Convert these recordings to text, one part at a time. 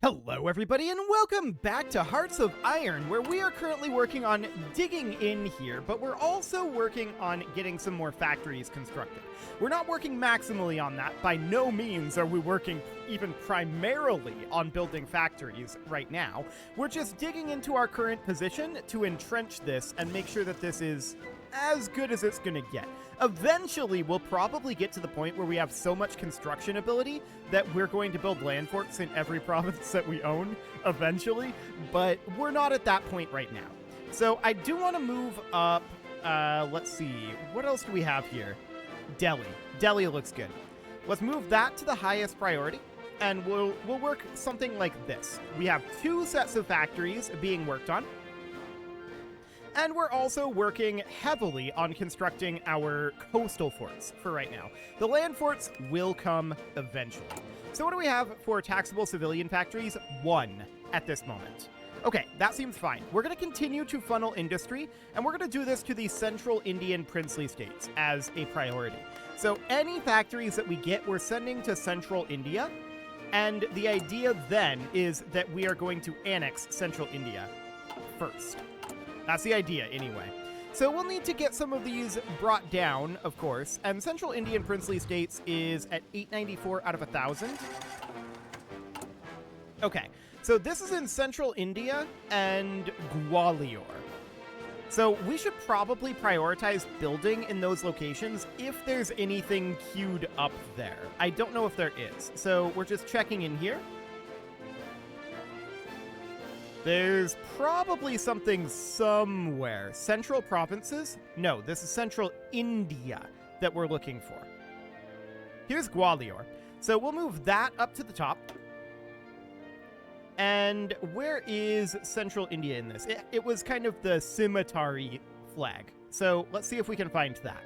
Hello everybody and welcome back to Hearts of Iron, where we are currently working on digging in here, but we're also working on getting some more factories constructed. We're not working maximally on that. By no means are we working even primarily on building factories right now. We're just digging into our current position to entrench this and make sure that this is as good as it's gonna get. Eventually, we'll probably get to the point where we have so much construction ability that we're going to build land forts in every province that we own, eventually, but we're not at that point right now. So I do want to move up, let's see, what else do we have here? Delhi. Delhi looks good. Let's move that to the highest priority, and we'll work something like this. We have 2 sets of factories being worked on, and we're also working heavily on constructing our coastal forts for right now. The land forts will come eventually. So what do we have for taxable civilian factories? 1 at this moment. Okay, that seems fine. We're going to continue to funnel industry, and we're going to do this to the central Indian princely states as a priority. So any factories that we get, we're sending to central India, and the idea then is that we are going to annex central India first. That's the idea, anyway. So we'll need to get some of these brought down, of course, and Central Indian Princely States is at 894 out of 1,000. Okay, so this is in Central India and Gwalior. So we should probably prioritize building in those locations if there's anything queued up there. I don't know if there is, so we're just checking in here. There's probably something somewhere. Central provinces? No, this is Central India that we're looking for. Here's Gwalior. So we'll move that up to the top. And where is Central India in this? It was kind of the scimitary flag. So let's see if we can find that.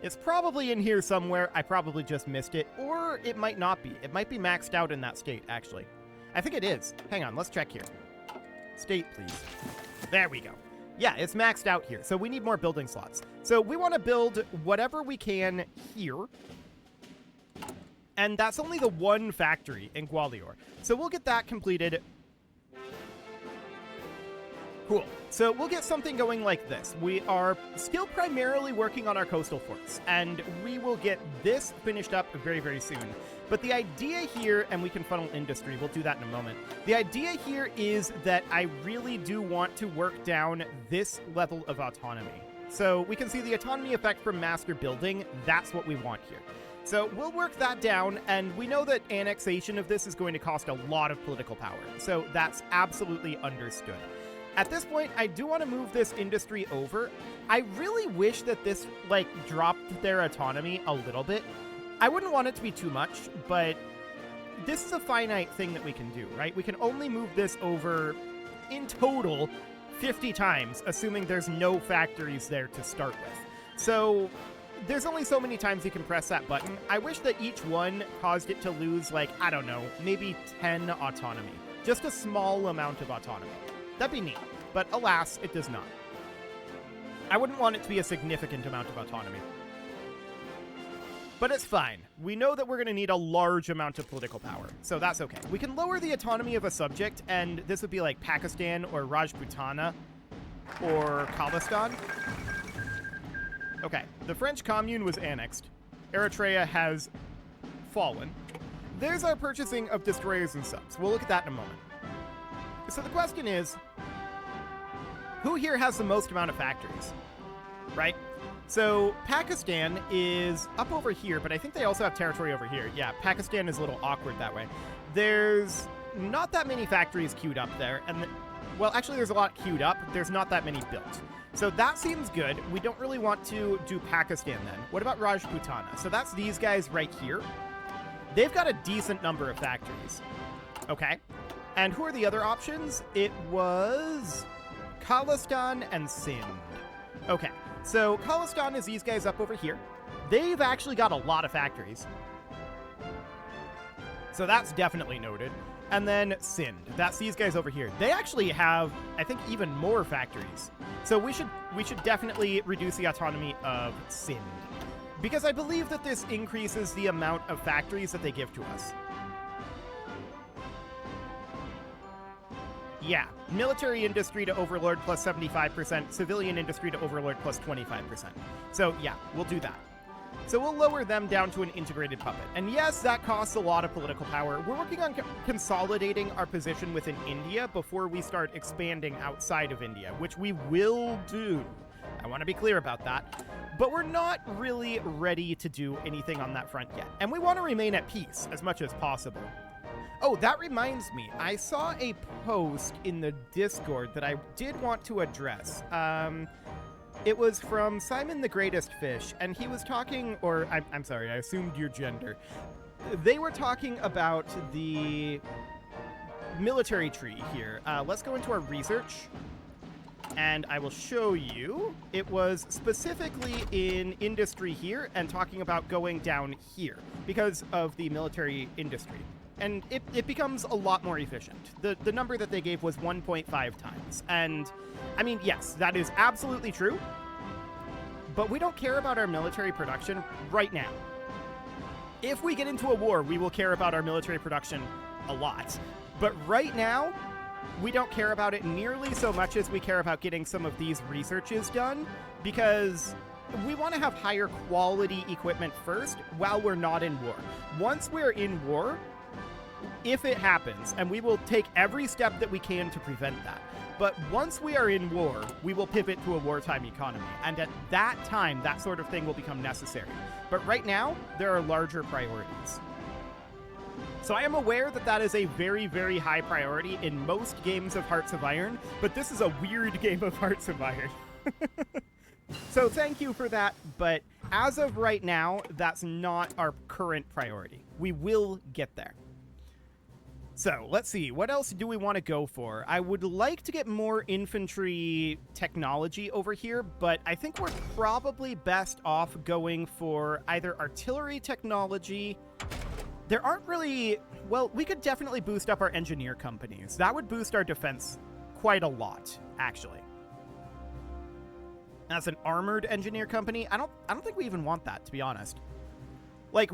It's probably in here somewhere. I probably just missed it. Or it might not be. It might be maxed out in that state, actually. I think it is. Hang on, let's check here. State, please. There we go. Yeah, it's maxed out here, so we need more building slots. So we want to build whatever we can here. And that's only the 1 factory in Gwalior. So we'll get that completed. Cool. So we'll get something going like this. We are still primarily working on our coastal forts, and we will get this finished up very, very soon. But the idea here, and we can funnel industry, we'll do that in a moment. The idea here is that I really do want to work down this level of autonomy. So we can see the autonomy effect from master building. That's what we want here. So we'll work that down, and we know that annexation of this is going to cost a lot of political power. So that's absolutely understood. At this point, I do want to move this industry over. I really wish that this, dropped their autonomy a little bit. I wouldn't want it to be too much, but this is a finite thing that we can do, right? We can only move this over, in total, 50 times, assuming there's no factories there to start with. So there's only so many times you can press that button. I wish that each one caused it to lose, I don't know, maybe 10 autonomy. Just a small amount of autonomy. That'd be neat, but alas, it does not. I wouldn't want it to be a significant amount of autonomy. But it's fine. We know that we're going to need a large amount of political power, so that's okay. We can lower the autonomy of a subject, and this would be like Pakistan or Rajputana or Khalistan. Okay, the French Commune was annexed. Eritrea has fallen. There's our purchasing of destroyers and subs. We'll look at that in a moment. So the question is, who here has the most amount of factories, right? So Pakistan is up over here, but I think they also have territory over here. Yeah, Pakistan is a little awkward that way. There's not that many factories queued up there, and well, actually there's a lot queued up. There's not that many built. So that seems good. We don't really want to do Pakistan then. What about Rajputana? So that's these guys right here. They've got a decent number of factories. Okay. And who are the other options? It was Khalistan and Sindh. Okay, so Khalistan is these guys up over here. They've actually got a lot of factories. So that's definitely noted. And then Sindh, that's these guys over here. They actually have, I think, even more factories. So we should definitely reduce the autonomy of Sindh, because I believe that this increases the amount of factories that they give to us. Yeah, military industry to overlord plus 75%, civilian industry to overlord plus 25%. So yeah, we'll do that. So we'll lower them down to an integrated puppet. And yes, that costs a lot of political power. We're working on consolidating our position within India before we start expanding outside of India, which we will do. I want to be clear about that. But we're not really ready to do anything on that front yet. And we want to remain at peace as much as possible. Oh, that reminds me. I saw a post in the Discord that I did want to address. It was from Simon the Greatest Fish, and he was talking, or I'm sorry, I assumed your gender. They were talking about the military tree here. Let's go into our research, and I will show you. It was specifically in industry here and talking about going down here because of the military industry. And it becomes a lot more efficient. The number that they gave was 1.5 times. And, I mean, yes, that is absolutely true. But we don't care about our military production right now. If we get into a war, we will care about our military production a lot. But right now, we don't care about it nearly so much as we care about getting some of these researches done, because we want to have higher quality equipment first while we're not in war. Once we're in war, if it happens, and we will take every step that we can to prevent that. But once we are in war, we will pivot to a wartime economy. And at that time, that sort of thing will become necessary. But right now, there are larger priorities. So I am aware that that is a very, very high priority in most games of Hearts of Iron, but this is a weird game of Hearts of Iron. So thank you for that, but as of right now, that's not our current priority. We will get there. So, let's see. What else do we want to go for? I would like to get more infantry technology over here, but I think we're probably best off going for either artillery technology. There aren't really... Well, we could definitely boost up our engineer companies. That would boost our defense quite a lot, actually. As an armored engineer company, I don't think we even want that, to be honest. Like,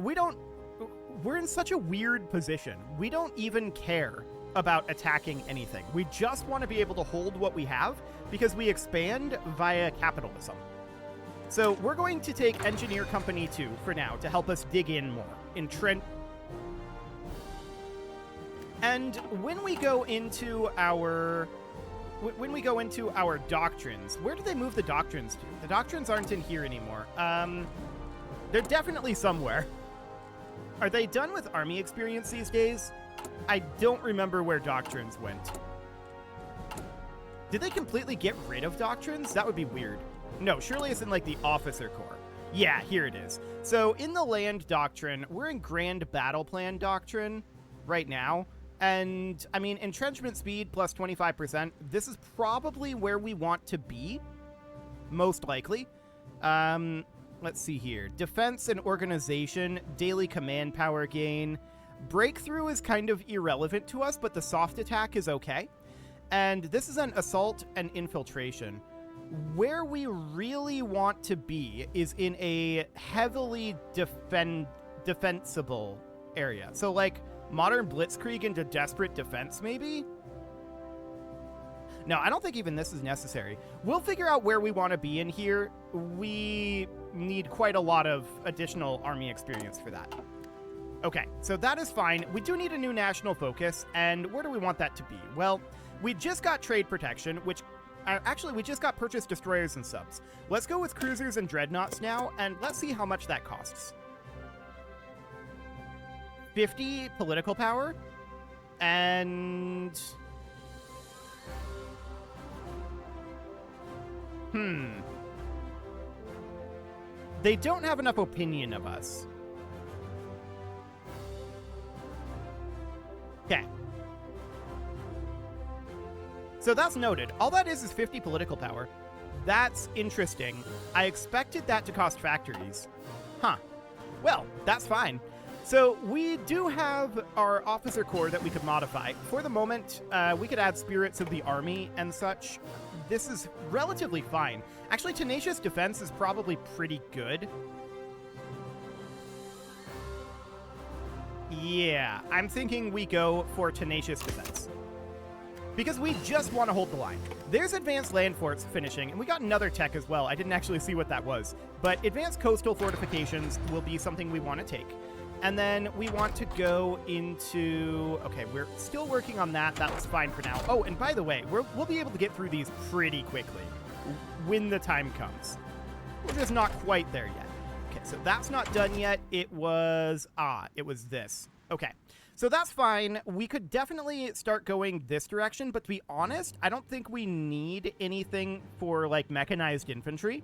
we're in such a weird position. We don't even care about attacking anything. We just want to be able to hold what we have because we expand via capitalism. So we're going to take Engineer Company 2 for now to help us dig in more. And when we go into our doctrines, where do they move the doctrines to? The doctrines aren't in here anymore. They're definitely somewhere. Are they done with army experience these days? I don't remember where doctrines went. Did they completely get rid of doctrines? That would be weird. No, surely it's in like the officer corps. Yeah, here it is. So in the land doctrine, we're in grand battle plan doctrine right now. And I mean, entrenchment speed plus 25%. This is probably where we want to be, most likely. Let's see here. Defense and organization, daily command power gain. Breakthrough is kind of irrelevant to us, but the soft attack is okay. And this is an assault and infiltration. Where we really want to be is in a heavily defensible area. So like modern blitzkrieg into desperate defense, maybe? No, I don't think even this is necessary. We'll figure out where we want to be in here. We need quite a lot of additional army experience for that. Okay, so that is fine. We do need a new national focus, and where do we want that to be? Well, we just got trade protection, which... actually, we just got purchase destroyers and subs. Let's go with cruisers and dreadnoughts now, and let's see how much that costs. 50 political power, and... They don't have enough opinion of us. Okay. So that's noted. All that is 50 political power. That's interesting. I expected that to cost factories. Huh. Well, that's fine. So we do have our officer corps that we could modify. For the moment, we could add spirits of the army and such. This is relatively fine. Actually, tenacious defense is probably pretty good. Yeah, I'm thinking we go for tenacious defense. because we just want to hold the line. There's advanced land forts finishing, and we got another tech as well. I didn't actually see what that was, but advanced coastal fortifications will be something we want to take. And then we want to go into... Okay, we're still working on that. That was fine for now. Oh, and by the way, we'll be able to get through these pretty quickly when the time comes. We're just not quite there yet. Okay, so that's not done yet. It was this. Okay, so that's fine. We could definitely start going this direction, but to be honest, I don't think we need anything for, like, mechanized infantry.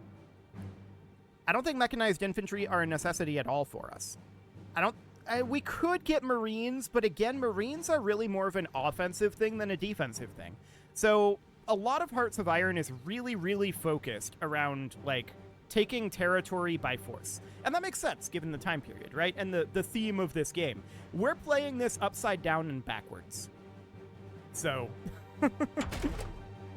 I don't think mechanized infantry are a necessity at all for us. We could get Marines, but again, Marines are really more of an offensive thing than a defensive thing. So a lot of Hearts of Iron is really, really focused around, like, taking territory by force. And that makes sense, given the time period, right? And the theme of this game. We're playing this upside down and backwards. So,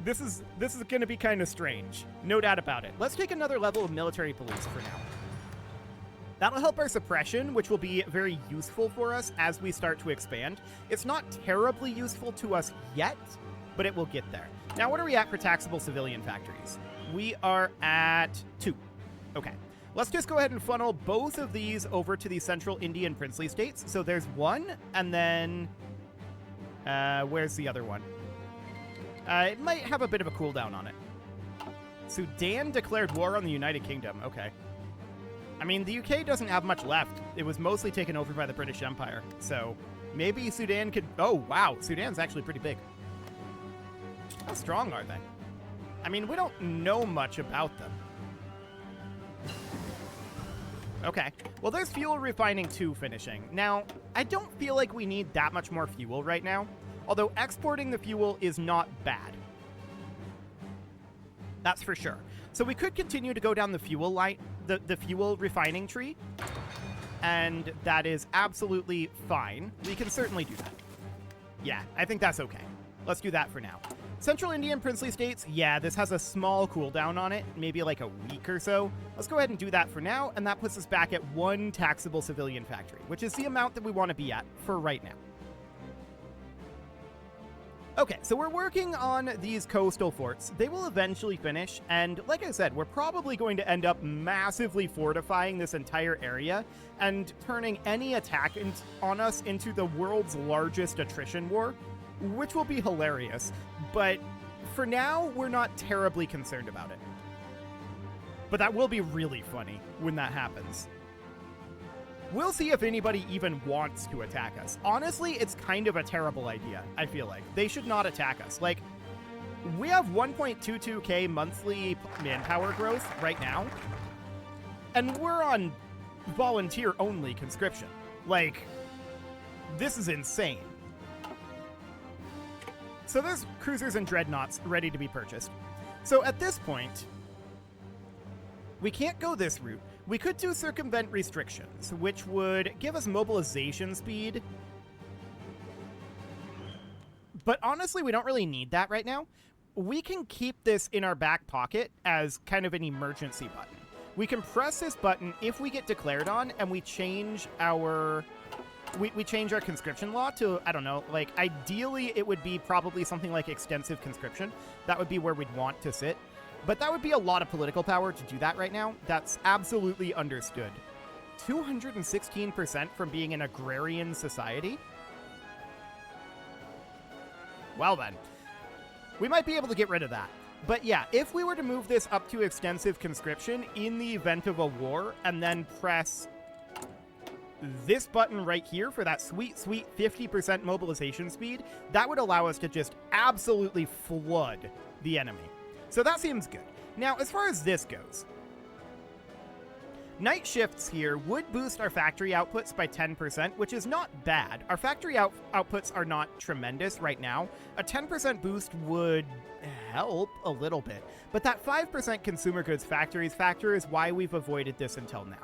this is going to be kind of strange. No doubt about it. Let's take another level of military police for now. That'll help our suppression, which will be very useful for us as we start to expand. It's not terribly useful to us yet, but it will get there. Now, what are we at for taxable civilian factories? We are at 2. Okay. Let's just go ahead and funnel both of these over to the central Indian princely states. So there's one, and then... where's the other one? It might have a bit of a cooldown on it. Sudan declared war on the United Kingdom. Okay. I mean, the UK doesn't have much left. It was mostly taken over by the British Empire. So maybe Sudan could... Oh, wow. Sudan's actually pretty big. How strong are they? I mean, we don't know much about them. Okay. Well, there's fuel refining 2 finishing. Now, I don't feel like we need that much more fuel right now, although exporting the fuel is not bad. That's for sure. So we could continue to go down the fuel line, the fuel refining tree, and that is absolutely fine. We can certainly do that. Yeah, I think that's okay. Let's do that for now. Central Indian princely states, yeah, this has a small cooldown on it, maybe like a week or so. Let's go ahead and do that for now, and that puts us back at 1 taxable civilian factory, which is the amount that we want to be at for right now. Okay, so we're working on these coastal forts. They will eventually finish, and like I said, we're probably going to end up massively fortifying this entire area and turning any attack on us into the world's largest attrition war, which will be hilarious. But for now, we're not terribly concerned about it. But that will be really funny when that happens. We'll see if anybody even wants to attack us. Honestly, it's kind of a terrible idea, I feel like. They should not attack us. Like, we have 1.22k monthly manpower growth right now, and we're on volunteer-only conscription. Like, this is insane. So there's cruisers and dreadnoughts ready to be purchased. So at this point, we can't go this route. We could do circumvent restrictions, which would give us mobilization speed. But honestly, we don't really need that right now. We can keep this in our back pocket as kind of an emergency button. We can press this button if we get declared on, and we change our... We change our conscription law to, I don't know, like, ideally it would be probably something like extensive conscription. That would be where we'd want to sit. But that would be a lot of political power to do that right now. That's absolutely understood. 216% from being an agrarian society? Well then, we might be able to get rid of that. But yeah, if we were to move this up to extensive conscription in the event of a war, and then press this button right here for that sweet, sweet 50% mobilization speed, that would allow us to just absolutely flood the enemy. So that seems good. Now, as far as this goes, night shifts here would boost our factory outputs by 10%, which is not bad. Our factory outputs are not tremendous right now. A 10% boost would help a little bit, but that 5% consumer goods factor is why we've avoided this until now.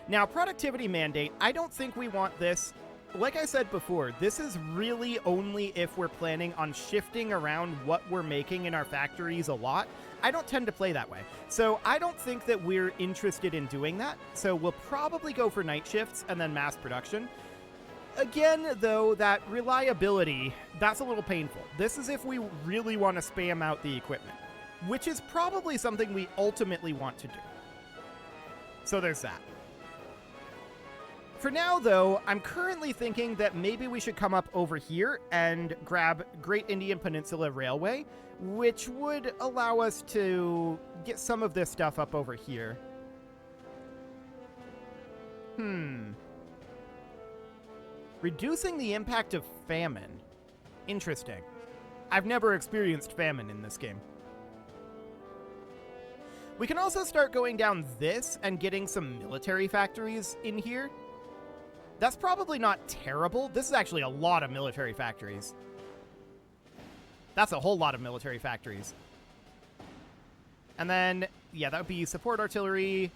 Now, productivity mandate, I don't think we want this. Like I said before, this is really only if we're planning on shifting around what we're making in our factories a lot. I don't tend to play that way. So I don't think that we're interested in doing that. So we'll probably go for night shifts and then mass production. Again, though, that reliability, that's a little painful. This is if we really want to spam out the equipment, which is probably something we ultimately want to do. So there's that. For now, though, I'm currently thinking that maybe we should come up over here and grab Great Indian Peninsula Railway, which would allow us to get some of this stuff up over here. Reducing the impact of famine. Interesting. I've never experienced famine in this game. We can also start going down this and getting some military factories in here. That's probably not terrible. This is actually a lot of military factories. That's a whole lot of military factories. And then, yeah, that would be support artillery.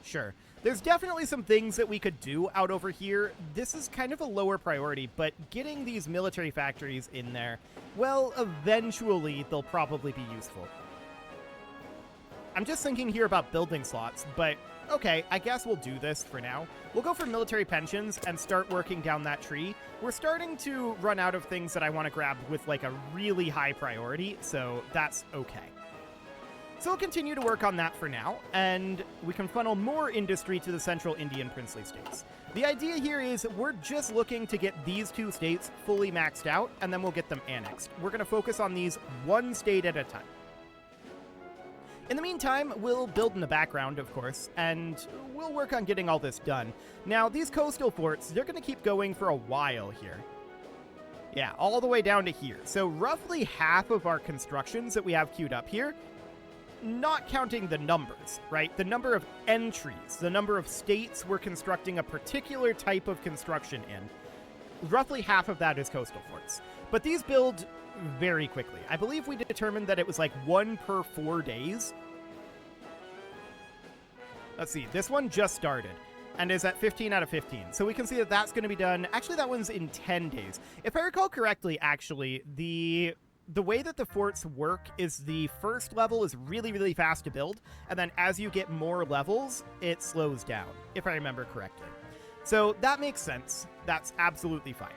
Sure. There's definitely some things that we could do out over here. This is kind of a lower priority, but getting these military factories in there, well, eventually they'll probably be useful. I'm just thinking here about building slots, but okay, I guess we'll do this for now. We'll go for military pensions and start working down that tree. We're starting to run out of things that I want to grab with like a really high priority, so that's okay. So we'll continue to work on that for now, and we can funnel more industry to the central Indian princely states. The idea here is we're just looking to get these two states fully maxed out, and then we'll get them annexed. We're going to focus on these one state at a time. In the meantime, we'll build in the background, of course, and we'll work on getting all this done. Now, these coastal forts, they're going to keep going for a while here. Yeah, all the way down to here. So roughly half of our constructions that we have queued up here, not counting the numbers, right? The number of entries, the number of states we're constructing a particular type of construction in. Roughly half of that is coastal forts. But these build very quickly. I believe we determined that it was like 1 per 4 days. Let's see, this one just started and is at 15 out of 15. So we can see that that's going to be done. Actually, that one's in 10 days. If I recall correctly, actually, the way that the forts work is the first level is really, really fast to build, and then as you get more levels, it slows down, if I remember correctly. So that makes sense. That's absolutely fine.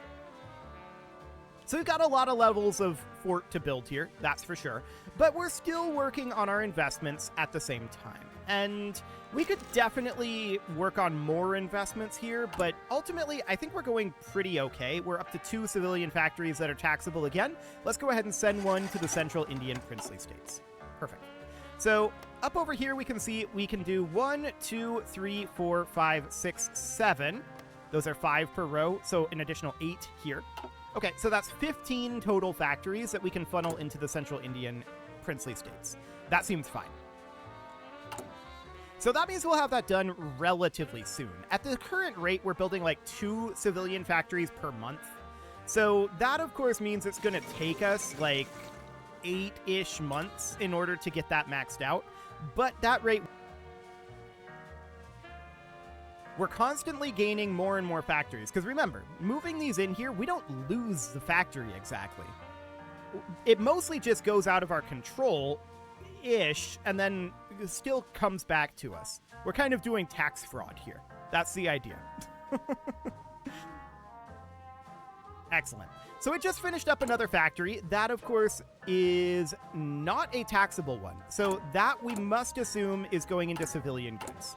So we've got a lot of levels of fort to build here, that's for sure, but we're still working on our investments at the same time. And we could definitely work on more investments here, but ultimately, I think we're going pretty okay. We're up to 2 civilian factories that are taxable again. Let's go ahead and send one to the central Indian princely states. Perfect. So up over here, we can see we can do 1, 2, 3, 4, 5, 6, 7. Those are 5 per row, so an additional 8 here. Okay, so that's 15 total factories that we can funnel into the central Indian princely states. That seems fine. So that means we'll have that done relatively soon. At the current rate, we're building like 2 civilian factories per month. So that, of course, means it's going to take us like 8-ish months in order to get that maxed out. But that rate, we're constantly gaining more and more factories. Because remember, moving these in here, we don't lose the factory exactly. It mostly just goes out of our control-ish, and then still comes back to us. We're kind of doing tax fraud here. That's the idea. Excellent. So it just finished up another factory. That, of course, is not a taxable one. So that we must assume is going into civilian goods.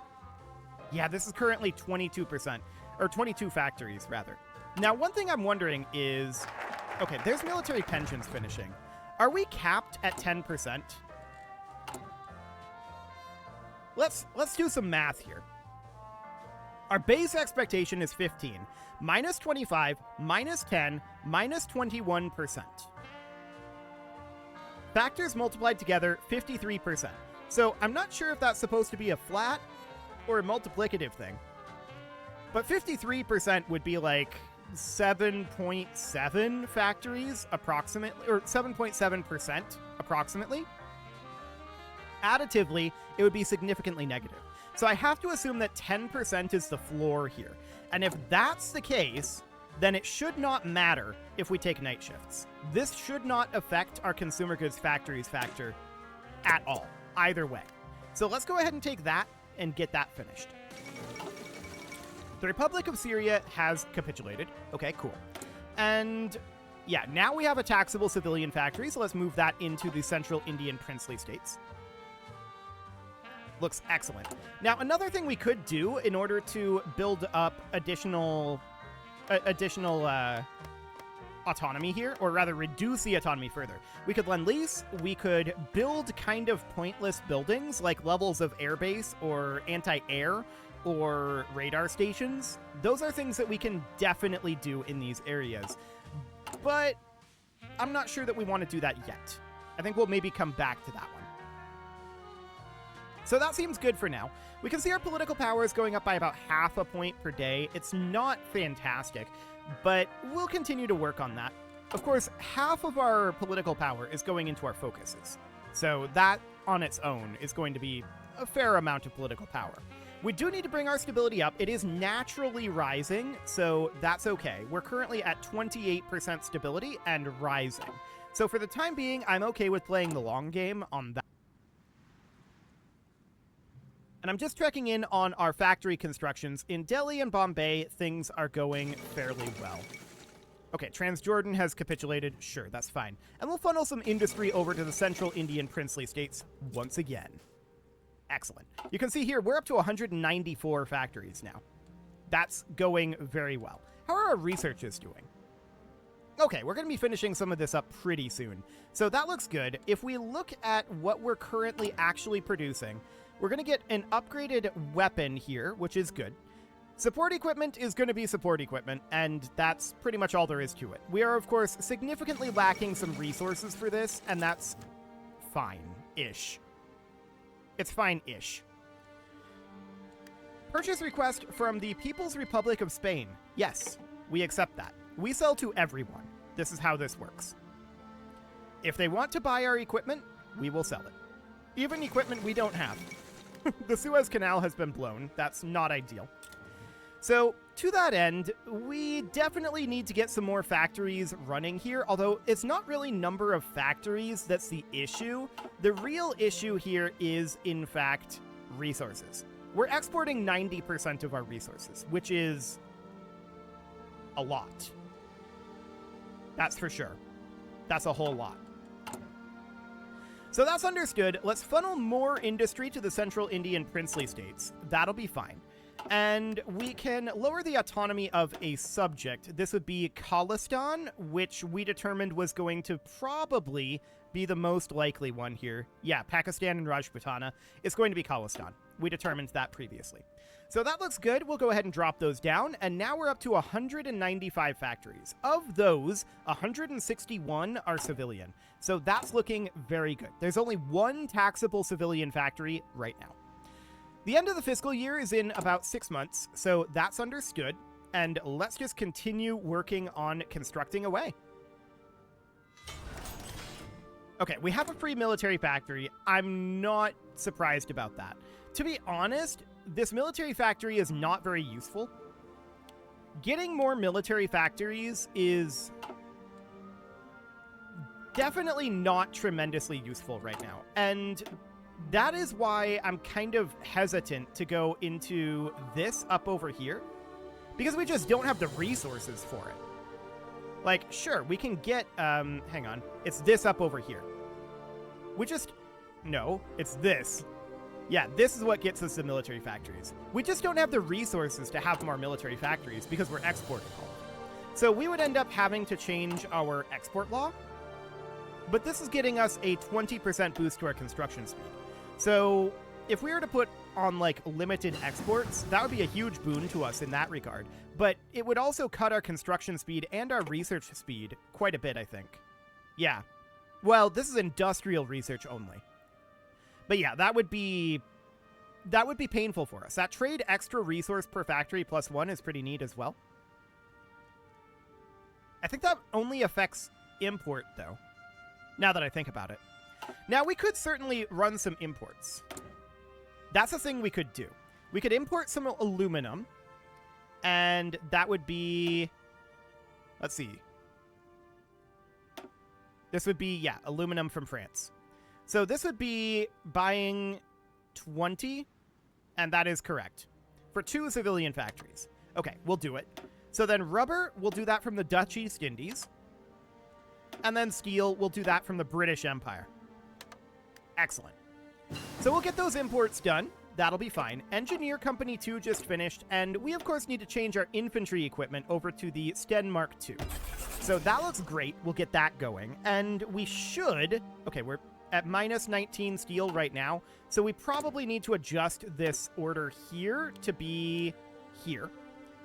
Yeah, this is currently 22%, or 22 factories, rather. Now, one thing I'm wondering is, okay, there's military pensions finishing. Are we capped at 10%? Let's do some math here. Our base expectation is 15, minus 25, minus 10, minus 21%. Factors multiplied together, 53%. So I'm not sure if that's supposed to be a flat or a multiplicative thing. But 53% would be like 7.7 factories approximately, or 7.7% approximately. Additively, it would be significantly negative. So I have to assume that 10% is the floor here. And if that's the case, then it should not matter if we take night shifts. This should not affect our consumer goods factories factor at all, either way. So let's go ahead and take that and get that finished. The Republic of Syria has capitulated. Okay, cool. And yeah, now we have a taxable civilian factory, so let's move that into the Central Indian Princely States. Looks excellent. Now, another thing we could do in order to build up additional autonomy here, or rather reduce the autonomy further. We could lend lease, we could build kind of pointless buildings like levels of airbase or anti-air or radar stations. Those are things that we can definitely do in these areas. But I'm not sure that we want to do that yet. I think we'll maybe come back to that one. So that seems good for now. We can see our political power is going up by about 0.5 point per day. It's not fantastic, but we'll continue to work on that. Of course, half of our political power is going into our focuses. So that on its own is going to be a fair amount of political power. We do need to bring our stability up. It is naturally rising, so that's okay. We're currently at 28% stability and rising. So for the time being, I'm okay with playing the long game on that. And I'm just checking in on our factory constructions. In Delhi and Bombay, things are going fairly well. Okay, Transjordan has capitulated. Sure, that's fine. And we'll funnel some industry over to the Central Indian Princely States once again. Excellent. You can see here, we're up to 194 factories now. That's going very well. How are our researchers doing? Okay, we're going to be finishing some of this up pretty soon. So that looks good. If we look at what we're currently actually producing, we're going to get an upgraded weapon here, which is good. Support equipment is going to be support equipment, and that's pretty much all there is to it. We are, of course, significantly lacking some resources for this, and that's fine-ish. It's fine-ish. Purchase request from the People's Republic of Spain. Yes, we accept that. We sell to everyone. This is how this works. If they want to buy our equipment, we will sell it. Even equipment we don't have. The Suez Canal has been blown. That's not ideal. So, to that end, we definitely need to get some more factories running here, although it's not really number of factories that's the issue. The real issue here is, in fact, resources. We're exporting 90% of our resources, which is a lot. That's for sure. That's a whole lot. So that's understood. Let's funnel more industry to the Central Indian Princely States. That'll be fine. And we can lower the autonomy of a subject. This would be Khalistan, which we determined was going to probably be the most likely one here. Yeah, Pakistan and Rajputana. It's going to be Khalistan. We determined that previously. So that looks good. We'll go ahead and drop those down. And now we're up to 195 factories. Of those, 161 are civilian. So that's looking very good. There's only one taxable civilian factory right now. The end of the fiscal year is in about 6 months, so that's understood. And let's just continue working on constructing away. Okay, we have a free military factory. I'm not surprised about that. To be honest, this military factory is not very useful. Getting more military factories is definitely not tremendously useful right now. And that is why I'm kind of hesitant to go into this up over here, because we just don't have the resources for it. Like, sure, we can get, hang on, it's this up over here. No, it's this. Yeah, this is what gets us the military factories. We just don't have the resources to have more military factories because we're exporting all of them. So we would end up having to change our export law, but this is getting us a 20% boost to our construction speed. So if we were to put on, like, limited exports, that would be a huge boon to us in that regard. But it would also cut our construction speed and our research speed quite a bit, I think. Yeah. Well, this is industrial research only. But yeah, that would be painful for us. That trade extra resource per factory +1 is pretty neat as well. I think that only affects import, though, now that I think about it. Now, we could certainly run some imports. That's a thing we could do. We could import some aluminum, and that would be... Let's see. This would be, yeah, aluminum from France. So this would be buying 20, and that is correct, for 2 civilian factories. Okay, we'll do it. So then rubber, we'll do that from the Dutch East Indies. And then steel, we'll do that from the British Empire. Excellent. So we'll get those imports done. That'll be fine. Engineer Company 2 just finished, and we of course need to change our infantry equipment over to the Sten Mark II. So that looks great. We'll get that going. And we should... Okay, we're at minus 19 steel right now, so we probably need to adjust this order here to be here.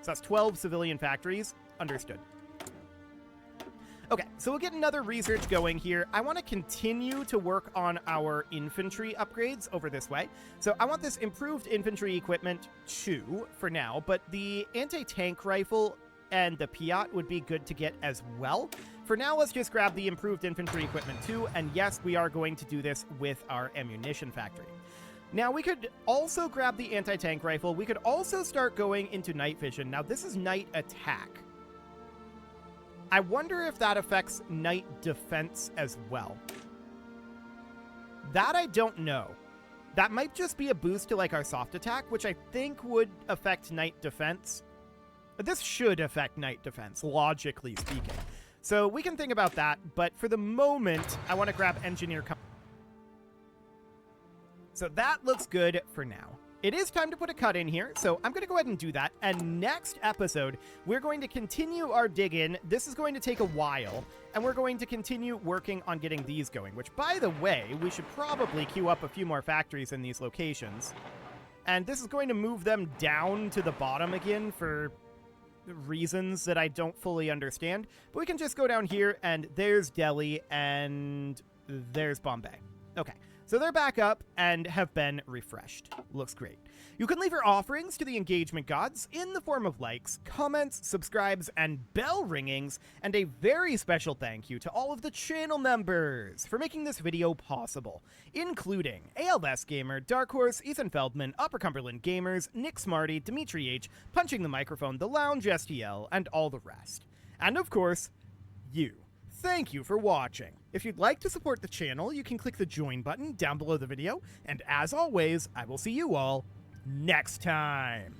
So that's 12 civilian factories. Understood. Okay, so we'll get another research going here. I want to continue to work on our infantry upgrades over this way. So I want this improved infantry equipment 2 for now, but the anti-tank rifle and the Piat would be good to get as well. For now, let's just grab the improved infantry equipment 2, and yes, we are going to do this with our ammunition factory. Now, we could also grab the anti-tank rifle. We could also start going into night vision. Now, this is night attack. I wonder if that affects night defense as well. That I don't know. That might just be a boost to like our soft attack, which I think would affect night defense. This should affect night defense, logically speaking. So we can think about that, but for the moment, I want to grab engineer. So that looks good for now. It is time to put a cut in here, so I'm going to go ahead and do that. And next episode, we're going to continue our dig in. This is going to take a while, and we're going to continue working on getting these going, which, by the way, we should probably queue up a few more factories in these locations. And this is going to move them down to the bottom again for reasons that I don't fully understand. But we can just go down here, and there's Delhi, and there's Bombay. Okay. So they're back up and have been refreshed. Looks great. You can leave your offerings to the engagement gods in the form of likes, comments, subscribes, and bell ringings, and a very special thank you to all of the channel members for making this video possible, including ALS Gamer, Dark Horse, Ethan Feldman, Upper Cumberland Gamers, Nick Smarty, Dimitri H, Punching the Microphone, The Lounge STL, and all the rest. And of course, you. Thank you for watching. If you'd like to support the channel, you can click the join button down below the video, and as always, I will see you all next time.